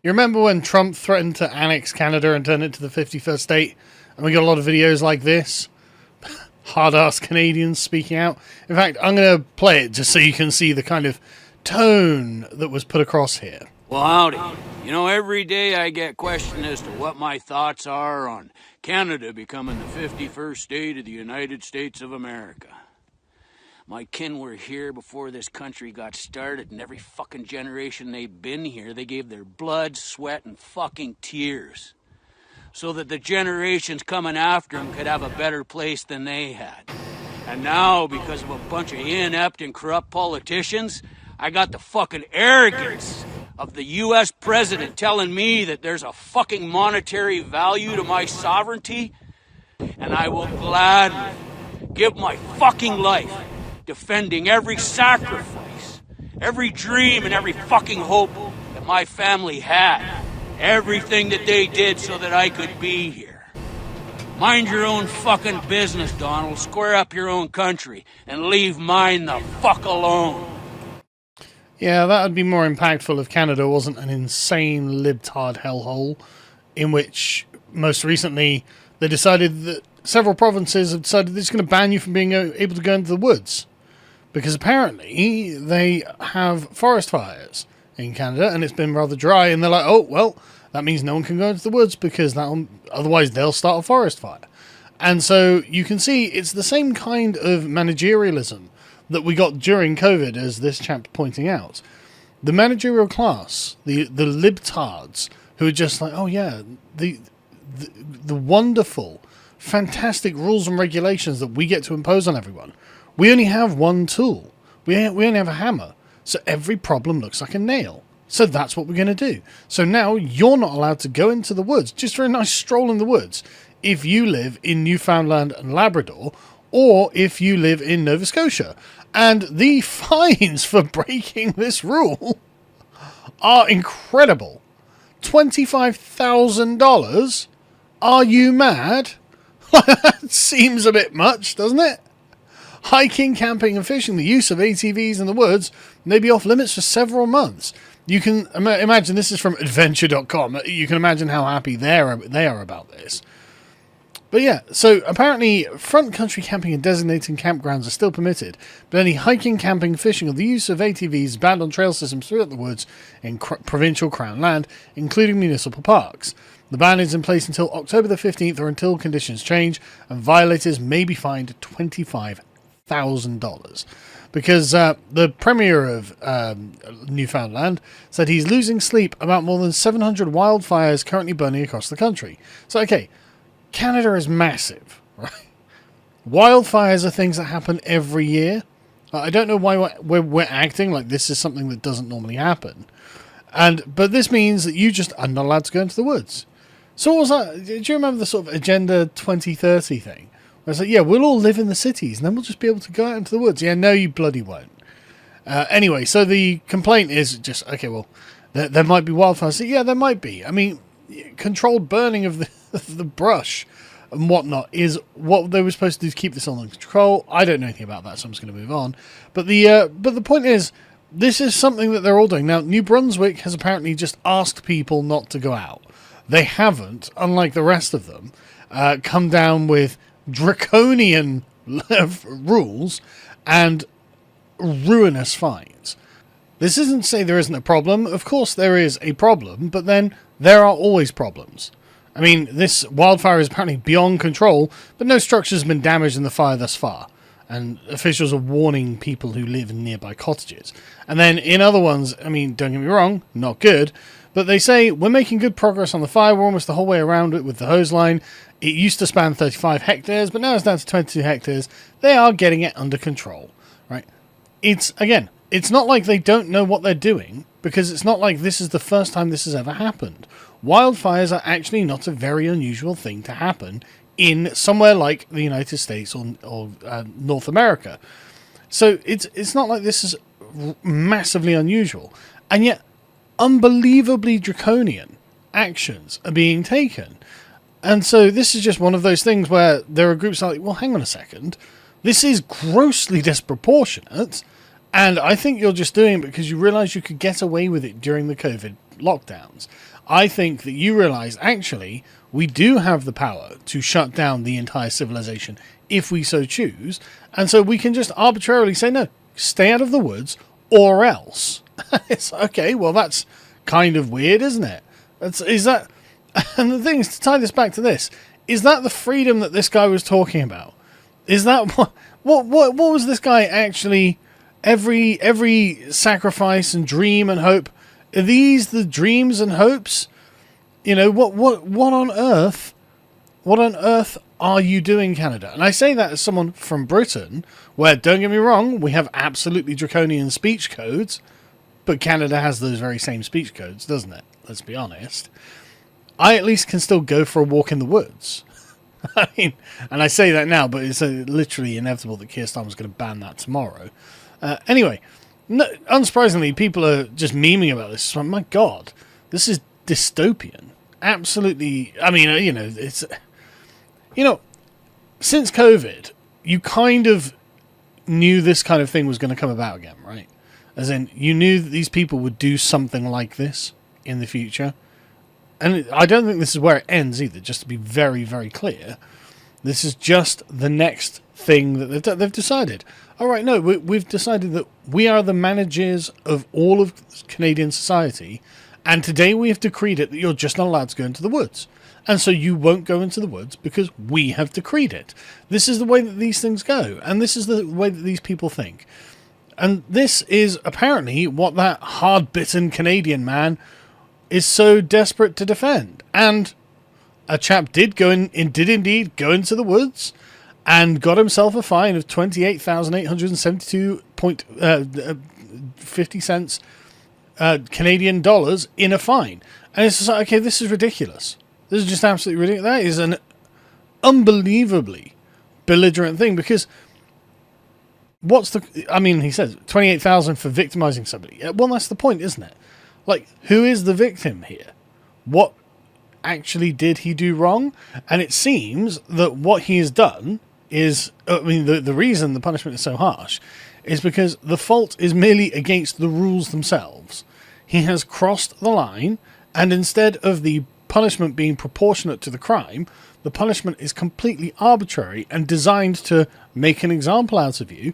You remember when Trump threatened to annex Canada and turn it to the 51st state? And we got a lot of videos like this. Hard-ass Canadians speaking out. In fact, I'm going to play it just so you can see the kind of tone that was put across here. Well, howdy. You know, every day I get questioned as to what my thoughts are on Canada becoming the 51st state of the United States of America. My kin were here before this country got started, and every fucking generation they've been here, they gave their blood, sweat, and fucking tears so that the generations coming after them could have a better place than they had. And now, because of a bunch of inept and corrupt politicians, I got the fucking arrogance of the U.S. president telling me that there's a fucking monetary value to my sovereignty, and I will gladly give my fucking life defending every sacrifice, every dream, and every fucking hope that my family had. Everything that they did so that I could be here. Mind your own fucking business, Donald. Square up your own country and leave mine the fuck alone. Yeah, that would be more impactful if Canada wasn't an insane libtard hellhole in which, most recently, they decided that several provinces have decided they're just going to ban you from being able to go into the woods. Because apparently they have forest fires in Canada and it's been rather dry, and they're like, oh, well, that means no one can go into the woods because otherwise they'll start a forest fire. And so you can see it's the same kind of managerialism that we got during COVID, as this chap's pointing out. The managerial class, the libtards, who are just like, oh yeah, the wonderful, fantastic rules and regulations that we get to impose on everyone. We only have one tool. We only have a hammer. So every problem looks like a nail. So that's what we're going to do. So now you're not allowed to go into the woods, just for a nice stroll in the woods, if you live in Newfoundland and Labrador, or if you live in Nova Scotia. And the fines for breaking this rule are incredible. $25,000? Are you mad? That seems a bit much, doesn't it? Hiking, camping and fishing, the use of ATVs in the woods may be off limits for several months. You can imagine, this is from adventure.com. You can imagine how happy they are about this. But yeah, so apparently front country camping and designated campgrounds are still permitted, but any hiking, camping, fishing, or the use of ATVs is banned on trail systems throughout the woods in provincial Crown land, including municipal parks. The ban is in place until October the 15th or until conditions change, and violators may be fined $25,000. Because the Premier of Newfoundland said he's losing sleep about more than 700 wildfires currently burning across the country. So, okay, Canada is massive, right? Wildfires are things that happen every year. I don't know why we're acting like this is something that doesn't normally happen. But this means that you just are not allowed to go into the woods. So what was that? Do you remember the sort of Agenda 2030 thing? Where it's like, yeah, we'll all live in the cities and then we'll just be able to go out into the woods. Yeah, no, you bloody won't. Anyway, so the complaint is just, okay, well, there might be wildfires. So, yeah, there might be. I mean, controlled burning of the brush and whatnot is what they were supposed to do to keep this under control. I don't know anything about that, so I'm just going to move on. But the point is, this is something that they're all doing. Now, New Brunswick has apparently just asked people not to go out. They haven't, unlike the rest of them, come down with draconian rules and ruinous fines. This isn't to say there isn't a problem. Of course there is a problem, but then there are always problems. I mean, this wildfire is apparently beyond control, but no structure has been damaged in the fire thus far. And officials are warning people who live in nearby cottages. And then in other ones, I mean, don't get me wrong, not good, but they say, we're making good progress on the fire. We're almost the whole way around it with the hose line. It used to span 35 hectares, but now it's down to 22 hectares. They are getting it under control, right? It's not like they don't know what they're doing, because it's not like this is the first time this has ever happened. Wildfires are actually not a very unusual thing to happen in somewhere like the United States or North America. So it's not like this is massively unusual. And yet, unbelievably draconian actions are being taken. And so this is just one of those things where there are groups that are like, well, hang on a second. This is grossly disproportionate. And I think you're just doing it because you realise you could get away with it during the COVID lockdowns. I think that you realise, actually, we do have the power to shut down the entire civilization if we so choose, and so we can just arbitrarily say, no, stay out of the woods, or else. It's okay, well, that's kind of weird, isn't it? Is that... And the thing is, to tie this back to this, is that the freedom that this guy was talking about? Is that what was this guy actually... Every sacrifice and dream and hope, are these the dreams and hopes? You know, what on earth are you doing, Canada? And I say that as someone from Britain, where, don't get me wrong, we have absolutely draconian speech codes, but Canada has those very same speech codes, doesn't it? Let's be honest. I at least can still go for a walk in the woods. I mean, and I say that now, but it's literally inevitable that Keir Starmer's going to ban that tomorrow. Anyway, no, unsurprisingly, people are just memeing about this. So, my God, this is dystopian. Absolutely. I mean, it's... since COVID, you kind of knew this kind of thing was going to come about again, right? As in, you knew that these people would do something like this in the future. And I don't think this is where it ends either, just to be very, very clear. This is just the next thing that they've decided. All right, no, we've decided that we are the managers of all of Canadian society, and today we have decreed it that you're just not allowed to go into the woods. And so you won't go into the woods because we have decreed it. This is the way that these things go, and this is the way that these people think. And this is apparently what that hard-bitten Canadian man is so desperate to defend. And a chap did indeed go into the woods and got himself a fine of $28,872.50 Canadian dollars in a fine. And it's just like, okay, this is ridiculous. This is just absolutely ridiculous. That is an unbelievably belligerent thing, because he says 28,000 for victimizing somebody. Well, that's the point, isn't it? Like, who is the victim here? What actually did he do wrong? And it seems that what he has done is, the reason the punishment is so harsh is because the fault is merely against the rules themselves. He has crossed the line, and instead of the punishment being proportionate to the crime, the punishment is completely arbitrary and designed to make an example out of you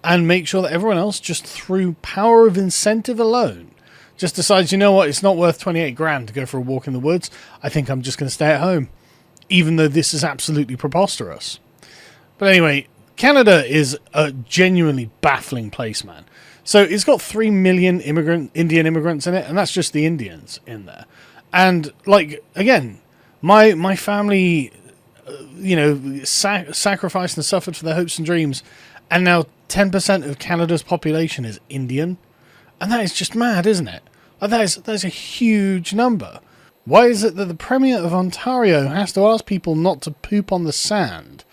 and make sure that everyone else, just through power of incentive alone, just decides, you know what, it's not worth 28 grand to go for a walk in the woods. I think I'm just going to stay at home, even though this is absolutely preposterous. But anyway, Canada is a genuinely baffling place, man. So it's got 3 million Indian immigrants in it, and that's just the Indians in there. And, like, again, my family, sacrificed and suffered for their hopes and dreams, and now 10% of Canada's population is Indian. And that is just mad, isn't it? Like, that is a huge number. Why is it that the Premier of Ontario has to ask people not to poop on the sand?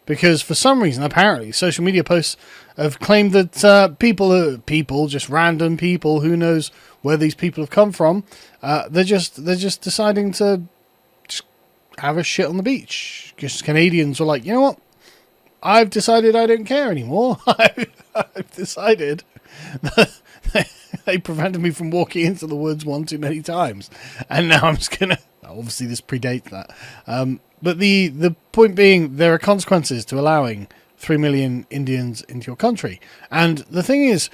Because for some reason, apparently, social media posts have claimed that people, just random people, who knows where these people have come from, they're just deciding to just have a shit on the beach. Because Canadians were like, you know what? I've decided I don't care anymore. I've decided that they prevented me from walking into the woods one too many times. And now I'm just going to... Obviously, this predates that. But the point being, there are consequences to allowing 3 million Indians into your country. And the thing is,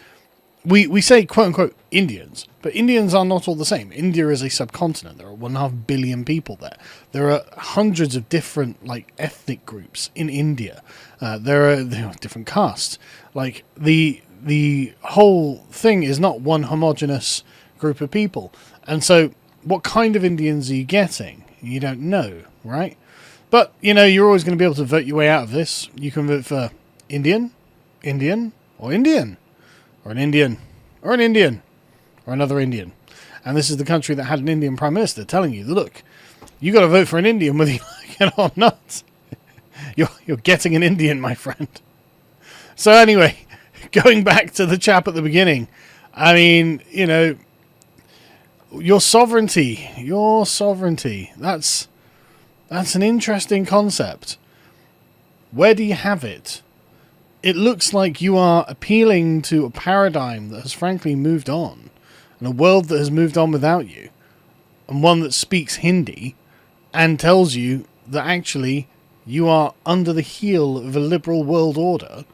we say, quote-unquote, Indians, but Indians are not all the same. India is a subcontinent. There are 1.5 billion people there. There are hundreds of different, ethnic groups in India. There are different castes. Like, the whole thing is not one homogenous group of people. And so, what kind of Indians are you getting? You don't know, right? But, you're always going to be able to vote your way out of this. You can vote for Indian, or Indian, or an Indian, or an Indian, or another Indian. And this is the country that had an Indian Prime Minister telling you, look, you got to vote for an Indian whether you like it or not. You're getting an Indian, my friend. So anyway, going back to the chap at the beginning, I mean, your sovereignty, that's an interesting concept. Where do you have it? It looks like you are appealing to a paradigm that has frankly moved on. and a world that has moved on without you, and one that speaks Hindi, and tells you that actually you are under the heel of a liberal world order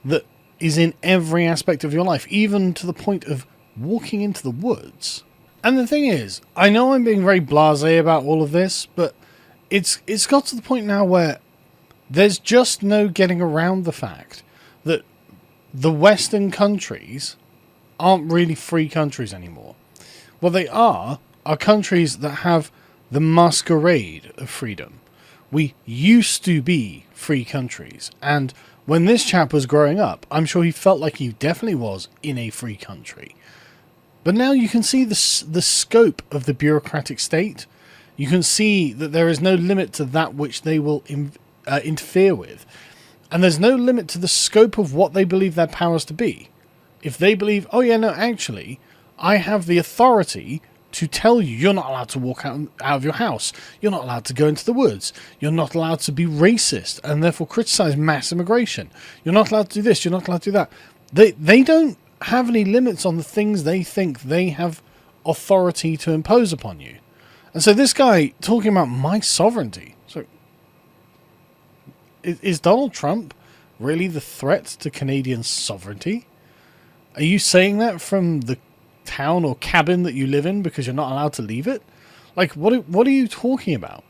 that is in every aspect of your life, even to the point of walking into the woods. And the thing is, I know I'm being very blasé about all of this, but it's got to the point now where there's just no getting around the fact that the Western countries aren't really free countries anymore. What they are countries that have the masquerade of freedom. We used to be free countries, and when this chap was growing up, I'm sure he felt like he definitely was in a free country. But now you can see the scope of the bureaucratic state. You can see that there is no limit to that which they will interfere with. And there's no limit to the scope of what they believe their powers to be. If they believe, oh yeah, no, actually, I have the authority to tell you you're not allowed to walk out of your house. You're not allowed to go into the woods. You're not allowed to be racist and therefore criticize mass immigration. You're not allowed to do this. You're not allowed to do that. They don't have any limits on the things they think they have authority to impose upon you. And so this guy talking about my sovereignty. So is Donald Trump really the threat to Canadian sovereignty? Are you saying that from the town or cabin that you live in because you're not allowed to leave it? Like, what are you talking about?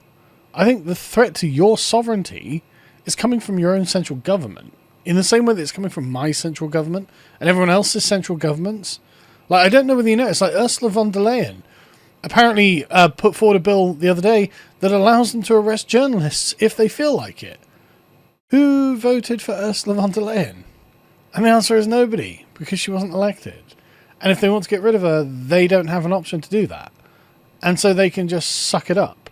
I think the threat to your sovereignty is coming from your own central government, in the same way that it's coming from my central government and everyone else's central governments. Like, I don't know whether you noticed, like Ursula von der Leyen apparently put forward a bill the other day that allows them to arrest journalists if they feel like it. Who voted for Ursula von der Leyen? And the answer is nobody, because she wasn't elected. And if they want to get rid of her, they don't have an option to do that. And so they can just suck it up.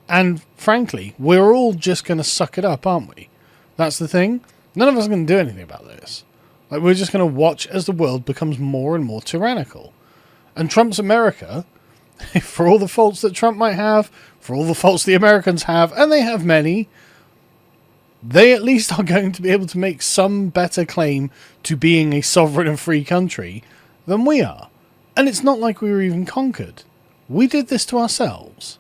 And frankly, we're all just going to suck it up, aren't we? That's the thing. None of us are going to do anything about this. Like, we're just going to watch as the world becomes more and more tyrannical. And Trump's America, for all the faults that Trump might have, for all the faults the Americans have, and they have many, they at least are going to be able to make some better claim to being a sovereign and free country than we are. And it's not like we were even conquered. We did this to ourselves.